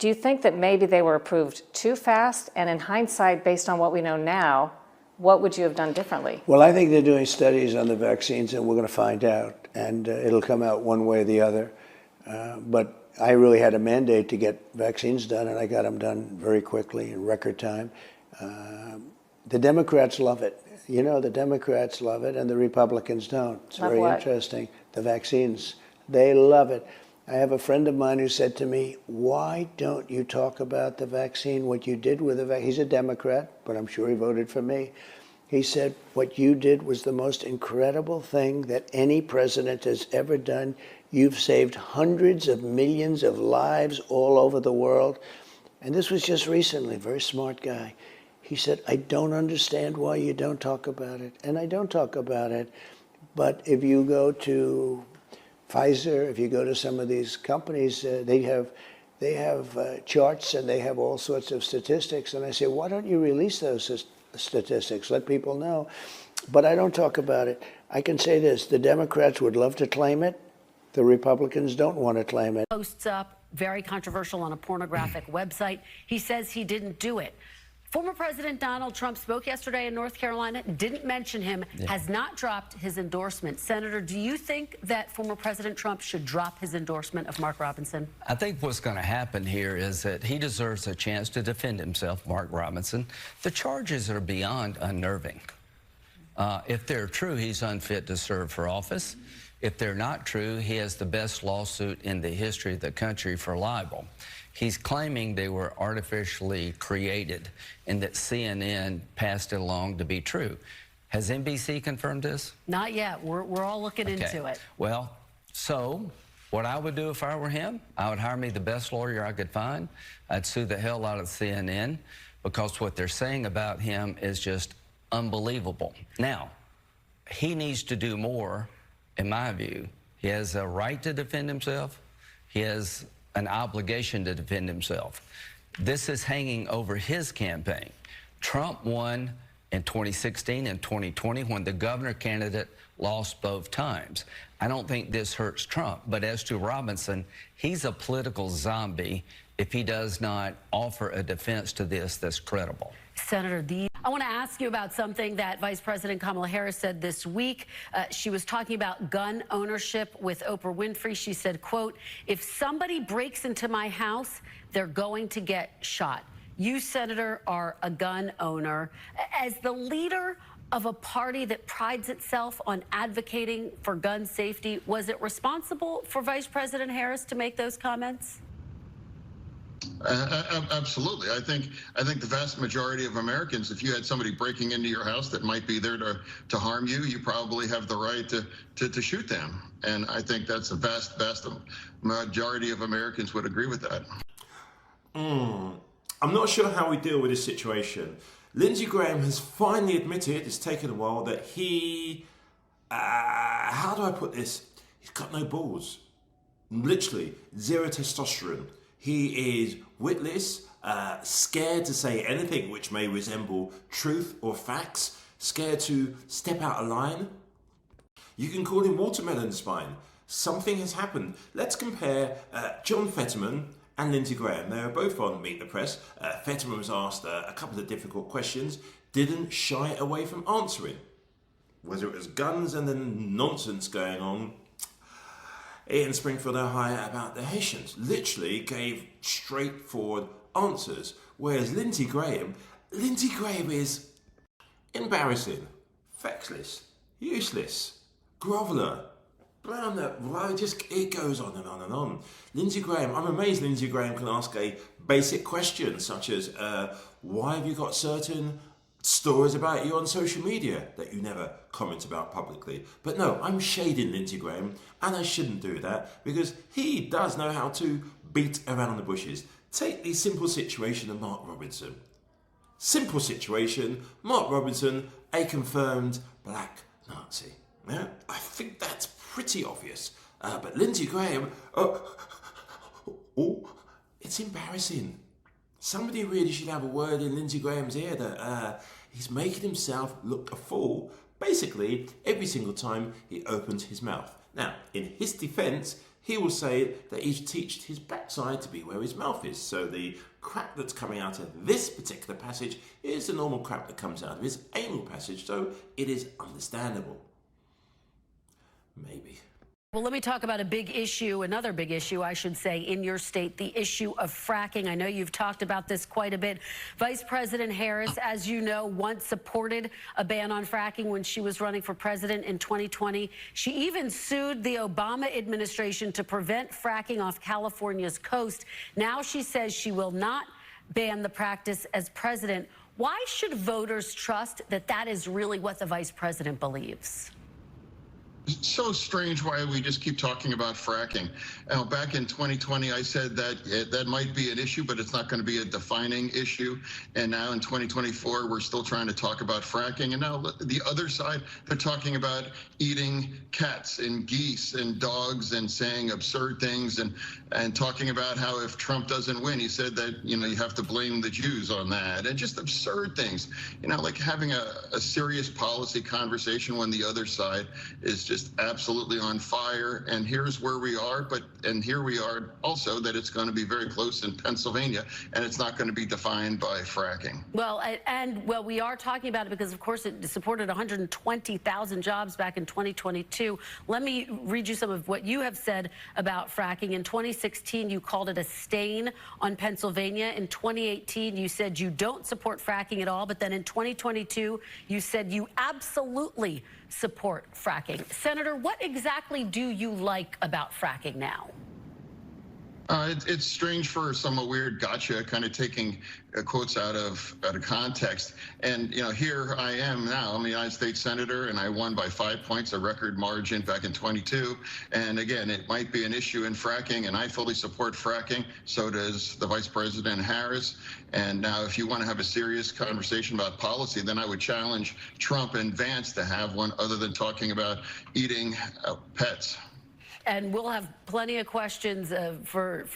Do you think that maybe they were approved too fast? And in hindsight, based on what we know now, what would you have done differently? Well, I think they're doing studies on the vaccines, and we're going to find out, and it'll come out one way or the other. But I really had a mandate to get vaccines done, and I got them done very quickly in record time. The Democrats love it. You know, the Democrats love it, and the Republicans don't. It's very interesting. The vaccines, they love it. I have a friend of mine who said to me, why don't you talk about the vaccine, what you did with the vaccine? He's a Democrat, but I'm sure he voted for me. He said, what you did was the most incredible thing that any president has ever done. You've saved hundreds of millions of lives all over the world. And this was just recently, very smart guy. He said, I don't understand why you don't talk about it. And I don't talk about it. But if you go to Pfizer, if you go to some of these companies, they have charts and they have all sorts of statistics. And I say, why don't you release those statistics? Let people know. But I don't talk about it. I can say this, the Democrats would love to claim it. The Republicans don't want to claim it. Posts up, very controversial on a pornographic website. He says he didn't do it. Former President Donald Trump spoke yesterday in North Carolina, didn't mention him, has not dropped his endorsement. Senator, do you think that former President Trump should drop his endorsement of Mark Robinson? I think what's going to happen here is that he deserves a chance to defend himself, Mark Robinson. The charges are beyond unnerving. If they're true, he's unfit to serve for office. If they're not true, he has the best lawsuit in the history of the country for libel. He's claiming they were artificially created and that CNN passed it along to be true. Has NBC confirmed this? Not yet. We're all looking into it. Well, so what I would do if I were him, I would hire me the best lawyer I could find. I'd sue the hell out of CNN because what they're saying about him is just unbelievable. Now, he needs to do more, in my view. He has a right to defend himself. He has an obligation to defend himself. This is hanging over his campaign. Trump won in 2016 and 2020 when the governor candidate lost both times. I don't think this hurts Trump, but as to Robinson, he's a political zombie if he does not offer a defense to this that's credible. Senator, I want to ask you about something that Vice President Kamala Harris said this week. She was talking about gun ownership with Oprah Winfrey. She said, quote, if somebody breaks into my house, they're going to get shot. You, Senator, are a gun owner. As the leader of a party that prides itself on advocating for gun safety, was it responsible for Vice President Harris to make those comments? Absolutely. I think the vast majority of Americans, if you had somebody breaking into your house that might be there to harm you, you probably have the right to shoot them. And I think that's a vast majority of Americans would agree with that. I'm not sure how we deal with this situation. Lindsey Graham has finally admitted, it's taken a while, that he, how do I put this? He's got no balls. Literally, zero testosterone. He is witless, scared to say anything which may resemble truth or facts, scared to step out of line. You can call him watermelon spine. Something has happened. Let's compare John Fetterman and Lindsey Graham. They were both on Meet the Press. Fetterman was asked a couple of difficult questions, didn't shy away from answering. Whether it was guns and then nonsense going on, in Springfield, Ohio, about the Haitians, literally gave straightforward answers. Whereas Lindsey Graham is embarrassing, feckless, useless, groveler, it goes on and on and on. Lindsey Graham, I'm amazed Lindsey Graham can ask a basic question such as, why have you got certain stories about you on social media that you never comment about publicly? But no, I'm shading Lindsey Graham, and I shouldn't do that because he does know how to beat around the bushes. Take the simple situation of Mark Robinson. Simple situation, Mark Robinson, a confirmed black Nazi. Yeah, I think that's pretty obvious. But Lindsey Graham, it's embarrassing. Somebody really should have a word in Lindsey Graham's ear that he's making himself look a fool, basically, every single time he opens his mouth. Now, in his defense, he will say that he's teached his backside to be where his mouth is. So the crap that's coming out of this particular passage is the normal crap that comes out of his anal passage, so it is understandable. Maybe. Well, let me talk about a big issue, another big issue, I should say, in your state, the issue of fracking. I know you've talked about this quite a bit. Vice President Harris, as you know, once supported a ban on fracking when she was running for president in 2020. She even sued the Obama administration to prevent fracking off California's coast. Now she says she will not ban the practice as president. Why should voters trust that that is really what the vice president believes? It's so strange why we just keep talking about fracking. Back in 2020, I said that that might be an issue, but it's not going to be a defining issue. And now in 2024, we're still trying to talk about fracking. And now the other side, they're talking about eating cats and geese and dogs and saying absurd things and talking about how if Trump doesn't win, he said that, you have to blame the Jews on that, and just absurd things, like having a serious policy conversation when the other side is just absolutely on fire. And here's where we are, and here we are also that it's going to be very close in Pennsylvania, and it's not going to be defined by fracking. Well, we are talking about it because, of course, it supported 120,000 jobs back in 2022. Let me read you some of what you have said about fracking. In 2016, you called it a stain on Pennsylvania. In 2018, you said you don't support fracking at all. But then in 2022, you said you absolutely support fracking. Senator, what exactly do you like about fracking now? It's strange for some weird gotcha, kind of taking quotes out of context. And here I am now. I'm a United States senator, and I won by 5 points, a record margin back in 22. And again, it might be an issue in fracking, and I fully support fracking. So does the Vice President Harris. And now, if you want to have a serious conversation about policy, then I would challenge Trump and Vance to have one other than talking about eating pets. And we'll have plenty of questions for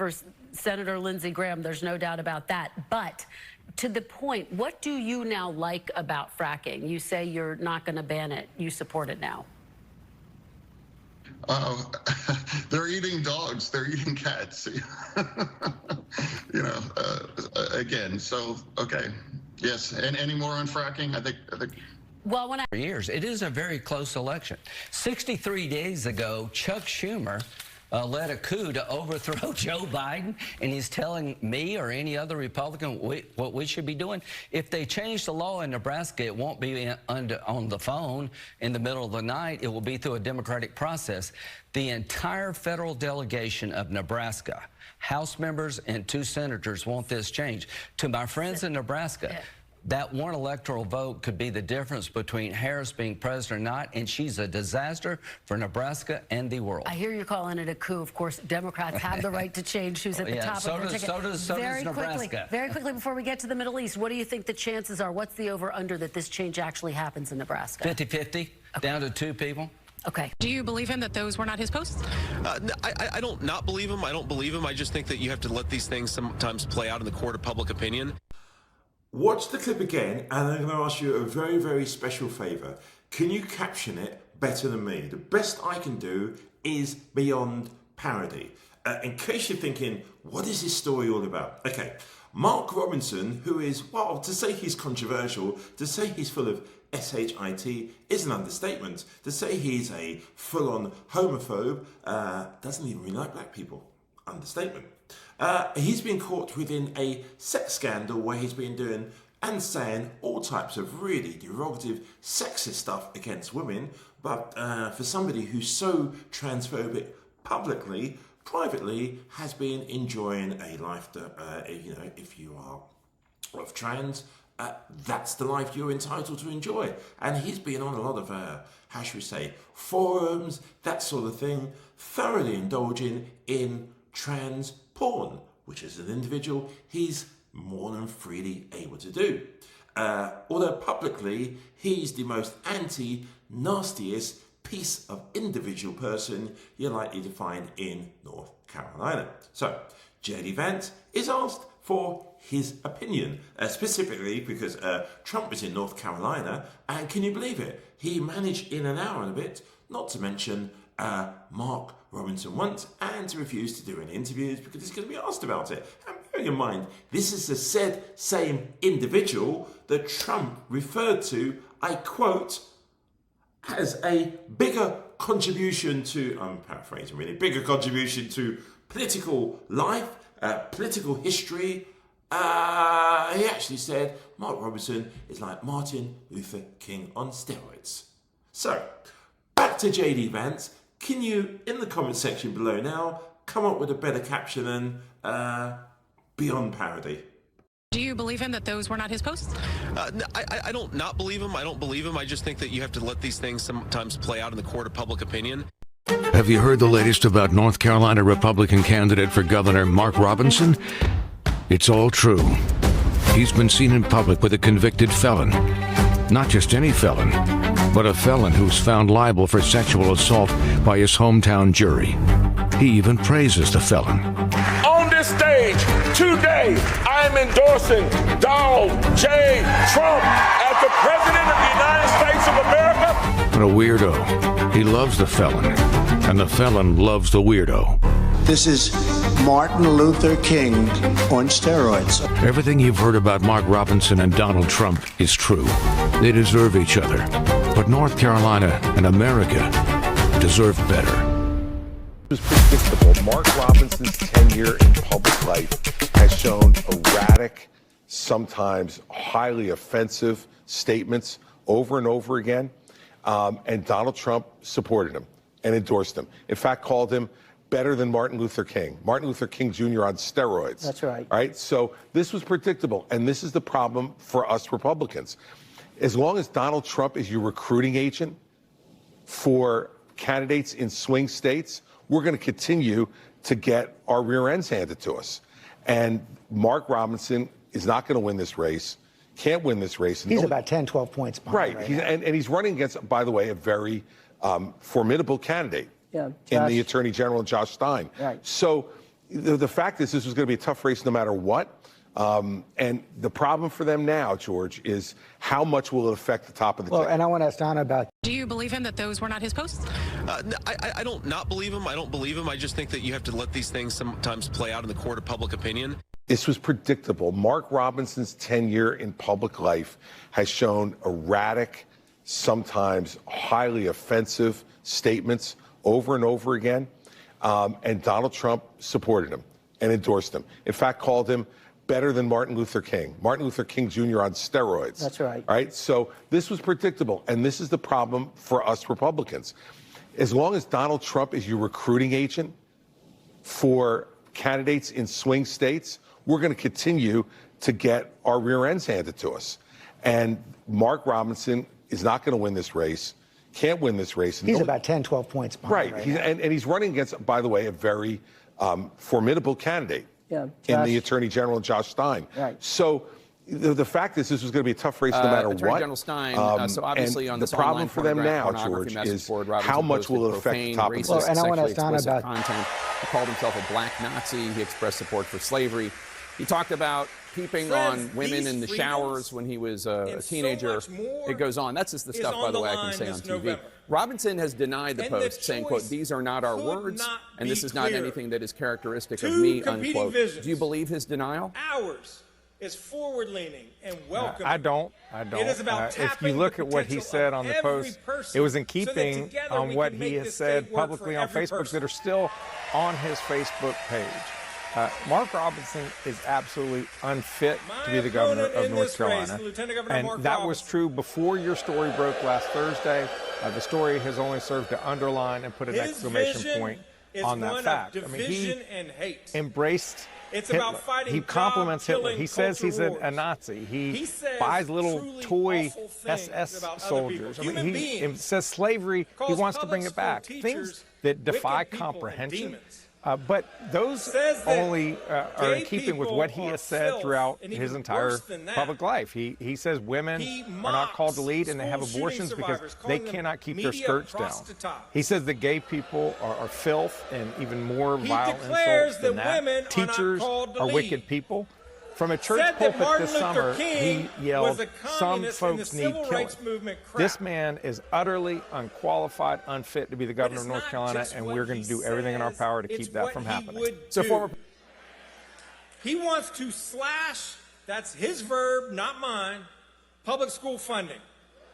Senator Lindsey Graham. There's no doubt about that. But to the point, what do you now like about fracking? You say you're not going to ban it. You support it now. They're eating dogs. They're eating cats. Again, so, okay. Yes. And any more on fracking? I think. Well, For years. It is a very close election. 63 days ago, Chuck Schumer led a coup to overthrow Joe Biden, and he's telling me or any other Republican what we should be doing. If they change the law in Nebraska, it won't be on the phone in the middle of the night. It will be through a democratic process. The entire federal delegation of Nebraska, House members and 2 senators, want this change. To my friends in Nebraska, that one electoral vote could be the difference between Harris being president or not, and she's a disaster for Nebraska and the world. I hear you're calling it a coup. Of course, Democrats have the right to change who's at the top of their ticket. So does Nebraska. Very quickly, before we get to the Middle East, what do you think the chances are? What's the over-under that this change actually happens in Nebraska? 50-50, down to 2 people. Okay. Do you believe him that those were not his posts? I don't not believe him. I don't believe him. I just think that you have to let these things sometimes play out in the court of public opinion. Watch the clip again, and I'm going to ask you a very, very special favour. Can you caption it better than me? The best I can do is beyond parody. In case you're thinking, what is this story all about? Okay, Mark Robinson, who is, well, to say he's controversial, to say he's full of shit is an understatement. To say he's a full-on homophobe, doesn't even really like black people. Understatement. He's been caught within a sex scandal where he's been doing and saying all types of really derogative, sexist stuff against women. But for somebody who's so transphobic publicly, privately, has been enjoying a life that, if you are of trans, that's the life you're entitled to enjoy. And he's been on a lot of, how should we say, forums, that sort of thing, thoroughly indulging in trans porn, which as an individual, he's more than freely able to do. Although publicly, he's the most nastiest piece of individual person you're likely to find in North Carolina. So, J.D. Vance is asked for his opinion, specifically because Trump is in North Carolina, and can you believe it? He managed in an hour and a bit, not to mention Mark Robinson won't, and to refuse to do any interviews because he's going to be asked about it. And bearing in mind, this is the same individual that Trump referred to, I quote, as a bigger contribution to, I'm paraphrasing really, bigger contribution to political life, political history. He actually said Mark Robinson is like Martin Luther King on steroids. So, back to JD Vance. Can you, in the comment section below now, come up with a better caption than beyond parody? Do you believe him that those were not his posts? I don't not believe him. I don't believe him. I just think that you have to let these things sometimes play out in the court of public opinion. Have you heard the latest about North Carolina Republican candidate for governor Mark Robinson? It's all true. He's been seen in public with a convicted felon. Not just any felon, but a felon who's found liable for sexual assault by his hometown jury. He even praises the felon. On this stage today, I am endorsing Donald J. Trump as the President of the United States of America. But a weirdo. He loves the felon, and the felon loves the weirdo. This is Martin Luther King on steroids. Everything you've heard about Mark Robinson and Donald Trump is true. They deserve each other. But North Carolina and America deserve better. It was predictable. Mark Robinson's tenure in public life has shown erratic, sometimes highly offensive statements over and over again. And Donald Trump supported him and endorsed him. In fact, called him better than Martin Luther King. Martin Luther King Jr. on steroids. That's right. All right. So this was predictable. And this is the problem for us Republicans. As long as Donald Trump is your recruiting agent for candidates in swing states, we're going to continue to get our rear ends handed to us. And Mark Robinson is not going to win this race, can't win this race. He's about 10, 12 points behind. Right. And he's running against, by the way, a very formidable candidate. Yeah, in the Attorney General, Josh Stein. Right. So the fact is this was going to be a tough race no matter what. And the problem for them now, George, is how much will it affect the top of the ticket? And I want to ask Donna about... Do you believe him that those were not his posts? I don't not believe him. I don't believe him. I just think that you have to let these things sometimes play out in the court of public opinion. This was predictable. Mark Robinson's tenure in public life has shown erratic, sometimes highly offensive statements over and over again. And Donald Trump supported him and endorsed him. In fact, called him better than Martin Luther King. Martin Luther King Jr. on steroids. That's right. All right. So this was predictable. And this is the problem for us Republicans. As long as Donald Trump is your recruiting agent for candidates in swing states, we're going to continue to get our rear ends handed to us. And Mark Robinson is not going to win this race, can't win this race. He's about 10, 12 points behind. Right. And he's running against, by the way, a very formidable candidate in the Attorney General, Josh Stein. Right. So the fact is this was going to be a tough race no matter Attorney what. General Stein, so obviously on the this problem for them now, George, is how much will it affect the top of the ticket? And I want to ask Donna about... content. He called himself a black Nazi. He expressed support for slavery. He talked about peeping on women in the showers when he was a teenager. It goes on. That's just the stuff, by the way, I can say on TV. Robinson has denied the post, saying, quote, "These are not our words, and this is not anything that is characteristic of me," unquote. Do you believe his denial? Ours is forward-leaning and welcoming. I don't. It is about if you look at what he said on the post, it was in keeping on what he has said publicly on Facebook that are still on his Facebook page. Mark Robinson is absolutely unfit to be the governor of North Carolina. And that was true before your story broke last Thursday. The story has only served to underline and put an exclamation point on that fact. I mean, he embraced Hitler. He compliments Hitler. He says he's a Nazi. He buys little toy SS soldiers. I mean, he says slavery, he wants to bring it back. Things that defy comprehension. But those only are in keeping with what he has said throughout his entire public life. He says women are not called to lead and they have abortions because they cannot keep their skirts down. He says that gay people are filth and even more vile insults than that. Teachers are wicked people. From a church said that pulpit Martin this Luther summer, King he yelled, was a some communist and the folks need civil killing. rights movement crap. This man is utterly unqualified, unfit to be the governor of North Carolina, and we're going to do everything in our power to keep that from happening. He wants to slash, that's his verb, not mine, public school funding.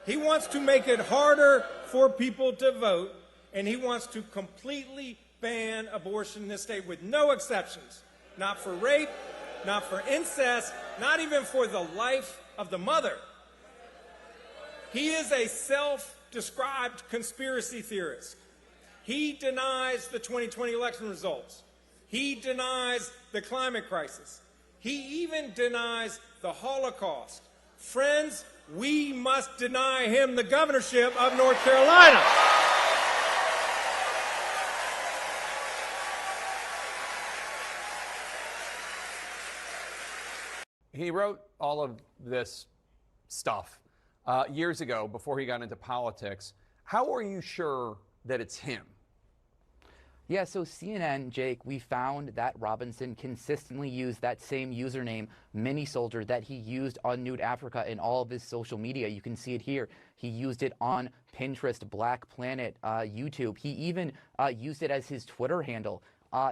He wants to make it harder for people to vote, and he wants to completely ban abortion in this state with no exceptions. Not for rape, not for incest, not even for the life of the mother. He is a self-described conspiracy theorist. He denies the 2020 election results. He denies the climate crisis. He even denies the Holocaust. Friends, we must deny him the governorship of North Carolina. He wrote all of this stuff years ago before he got into politics. How are you sure that it's him? Yeah, so CNN, Jake, we found that Robinson consistently used that same username, Mini Soldier, that he used on Nude Africa in all of his social media. You can see it here. He used it on Pinterest, Black Planet, YouTube. He even used it as his Twitter handle.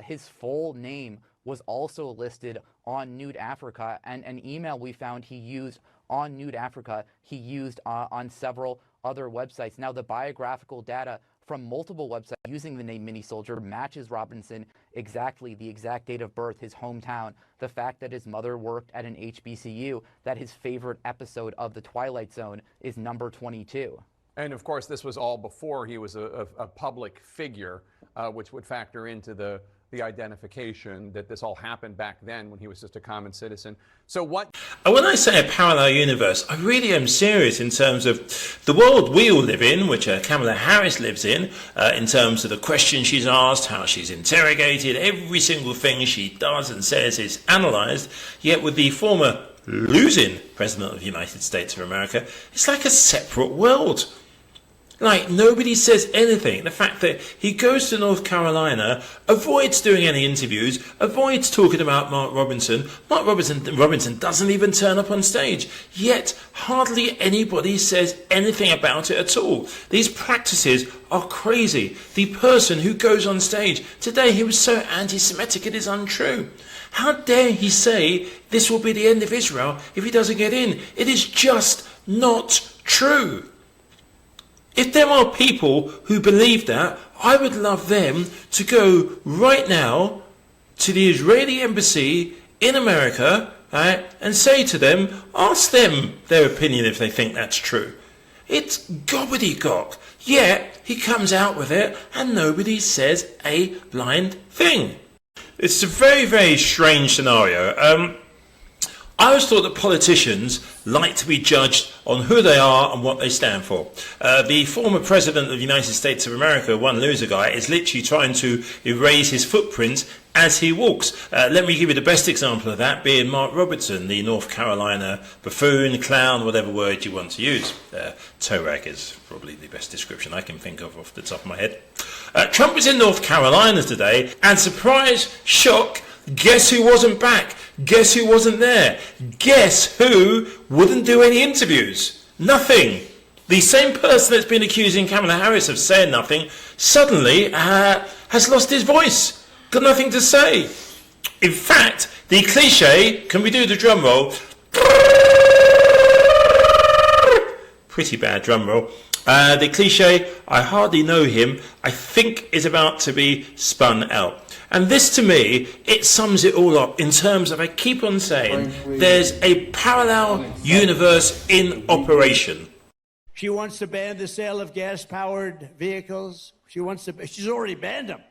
His full name was also listed on Nude Africa, and an email we found he used on Nude Africa, he used on several other websites. Now, the biographical data from multiple websites using the name Mini Soldier matches Robinson exactly, the exact date of birth, his hometown, the fact that his mother worked at an HBCU, that his favorite episode of The Twilight Zone is number 22. And of course, this was all before he was a public figure, which would factor into the identification that this all happened back then when he was just a common citizen. So what? When I say a parallel universe, I really am serious in terms of the world we all live in, which Kamala Harris lives in terms of the questions she's asked, how she's interrogated, every single thing she does and says is analysed, yet with the former losing President of the United States of America, it's like a separate world. Like, nobody says anything. The fact that he goes to North Carolina, avoids doing any interviews, avoids talking about Mark Robinson. Mark Robinson doesn't even turn up on stage. Yet, hardly anybody says anything about it at all. These practices are crazy. The person who goes on stage, today he was so anti-Semitic it is untrue. How dare he say this will be the end of Israel if he doesn't get in? It is just not true. If there are people who believe that, I would love them to go right now to the Israeli embassy in America, right, and say to them, ask them their opinion if they think that's true. It's gobbledygook. Yet he comes out with it and nobody says a blind thing. It's a very, very strange scenario. I always thought that politicians like to be judged on who they are and what they stand for. The former president of the United States of America, one loser guy, is literally trying to erase his footprint as he walks. Let me give you the best example of that, being Mark Robertson, the North Carolina buffoon, clown, whatever word you want to use. Toe rag is probably the best description I can think of off the top of my head. Trump was in North Carolina today, and surprise, shock, guess who wasn't back? Guess who wasn't there? Guess who wouldn't do any interviews? Nothing. The same person that's been accusing Kamala Harris of saying nothing suddenly has lost his voice. Got nothing to say. In fact, the cliche, can we do the drum roll? Pretty bad drum roll. The cliche, I hardly know him, I think is about to be spun out. And this, to me, it sums it all up in terms of, I keep on saying, there's a parallel universe in operation. She wants to ban the sale of gas-powered vehicles. She's already banned them.